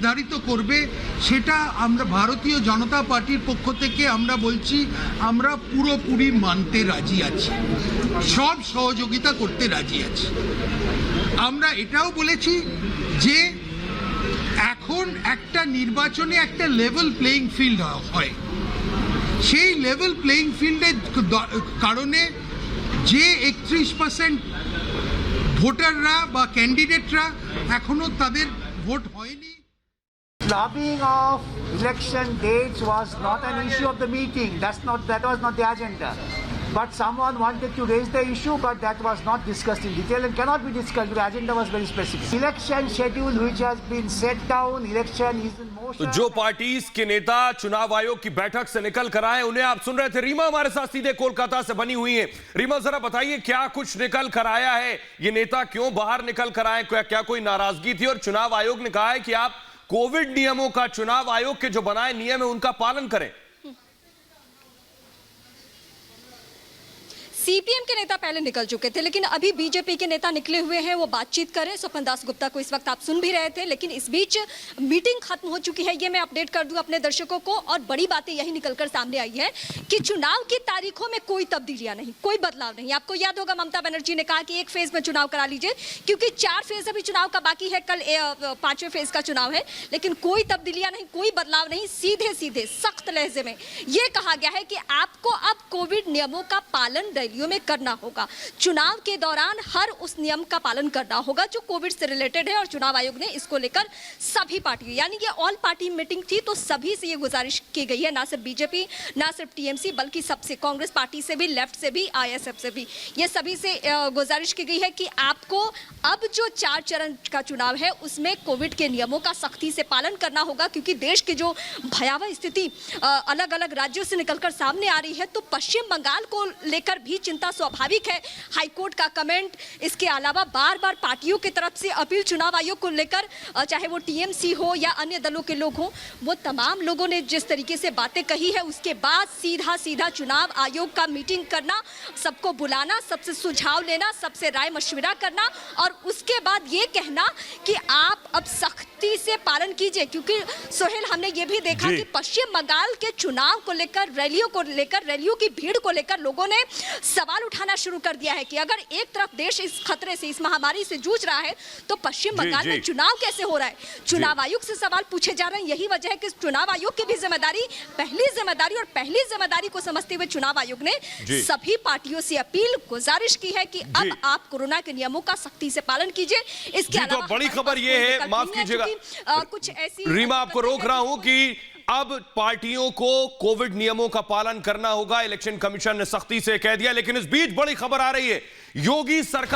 নির্ধারিত করবে সেটা আমরা ভারতীয় জনতা পার্টির পক্ষ থেকে আমরা বলছি আমরা পুরোপুরি মানতে রাজি আছি, সব সহযোগিতা করতে রাজি আছি। আমরা এটাও বলেছি যে এখন একটা নির্বাচনে একটা লেভেল প্লেইং ফিল্ড হয়, সেই লেভেল প্লেইং ফিল্ডের কারণে যে 31% ভোটাররা বা ক্যান্ডিডেটরা এখনো তাদের ভোট হয়নি। Lobbying of election dates was not an issue of the meeting. That was not the agenda. But someone wanted to raise the issue, but that was not discussed in detail and cannot be discussed. The agenda was very specific. Election schedule which has been set down, election is in motion. तो जो parties के नेता चुनाव आयोग की बैठक से निकल कर आए उन्हें आप सुन रहे थे। रीमा हमारे साथ सीधे कोलकाता से बनी हुई है। रीमा जरा बताइए क्या कुछ निकल कर आया है, ये नेता क्यों बाहर निकल कर आए, क्या कोई नाराजगी थी? और चुनाव आयोग ने कहा है कि आप कोविड नियमों का, चुनाव आयोग के जो बनाए नियम है उनका पालन करें। सीपीएम के नेता पहले निकल चुके थे, लेकिन अभी बीजेपी के नेता निकले हुए हैं, वो बातचीत करें। स्वपन दास गुप्ता को इस वक्त आप सुन भी रहे थे, लेकिन इस बीच मीटिंग खत्म हो चुकी है, ये मैं अपडेट कर दूं अपने दर्शकों को। और बड़ी बातें यही निकलकर सामने आई है कि चुनाव की तारीखों में कोई तब्दीलियां नहीं, कोई बदलाव नहीं। आपको याद होगा ममता बनर्जी ने कहा कि एक फेज में चुनाव करा लीजिए, क्योंकि 4 फेज अभी चुनाव का बाकी है, कल 5वें फेज का चुनाव है, लेकिन कोई तब्दीलियां नहीं, कोई बदलाव नहीं। सीधे सीधे सख्त लहजे में यह कहा गया है कि आपको अब कोविड नियमों का पालन रैलियों में करना होगा, चुनाव के दौरान हर उस नियम का पालन करना होगा जो कोविड से रिलेटेड है। और चुनाव आयोग ने इसको लेकर सभी पार्टी, यानी ये ऑल पार्टी मीटिंग थी, तो सभी से ये गुजारिश की गई है, ना सिर्फ बीजेपी, ना सिर्फ टीएमसी, बल्कि सबसे, कांग्रेस पार्टी से भी, लेफ्ट से भी, आईएसएफ से भी, ये सभी से गुजारिश की गई है कि आपको अब जो 4 चरण का चुनाव है उसमें कोविड के नियमों का सख्ती से पालन करना होगा, क्योंकि देश की जो भयावह स्थिति अलग अलग राज्यों से निकलकर सामने आ रही है, तो पश्चिम बंगाल को लेकर भी चिंता स्वाभाविक है। हाईकोर्ट का कमेंट, इसके अलावा बार बार पार्टियों की तरफ से अपील चुनाव आयोग को लेकर, चाहे वो टीएमसी हो या अन्य दलों के लोग हो, वो तमाम लोगों ने जिस तरीके से बातें कही है, उसके बाद सीधा सीधा चुनाव आयोग का मीटिंग करना, सबको बुलाना, सबसे सुझाव लेना, सबसे राय मशविरा करना, और उसके बाद ये कहना कि आप अब सख्ती से पालन कीजिए। क्योंकि सोहेल, हमने ये भी देखा कि पश्चिम बंगाल के चुनाव को लेकर, रैलियों की भीड़ को लेकर लोगों ने सवाल उठाना शुरू कर दिया है कि अगर एक तरफ देश इस खतरे से, इस महामारी से जूझ रहा है, तो पश्चिम बंगाल में चुनाव कैसे हो रहा है? चुनाव आयोग से सवाल पूछे जा रहे हैं। यही वजह है कि चुनाव आयोग की भी जिम्मेदारी, पहली जिम्मेदारी को समझते हुए चुनाव आयोग ने सभी पार्टियों से अपील, गुजारिश की है कि अब आप कोरोना के नियमों का सख्ती से पालन कीजिए। इसके अलावा बड़ी खबर यह है, माफ कीजिएगा कुछ ऐसी, रीमा आपको रोक रहा हूं कि अब पार्टियों को कोविड नियमों का पालन करना होगा, इलेक्शन कमीशन ने सख्ती से कह दिया। लेकिन इस बीच बड़ी खबर आ रही है, योगी सरकार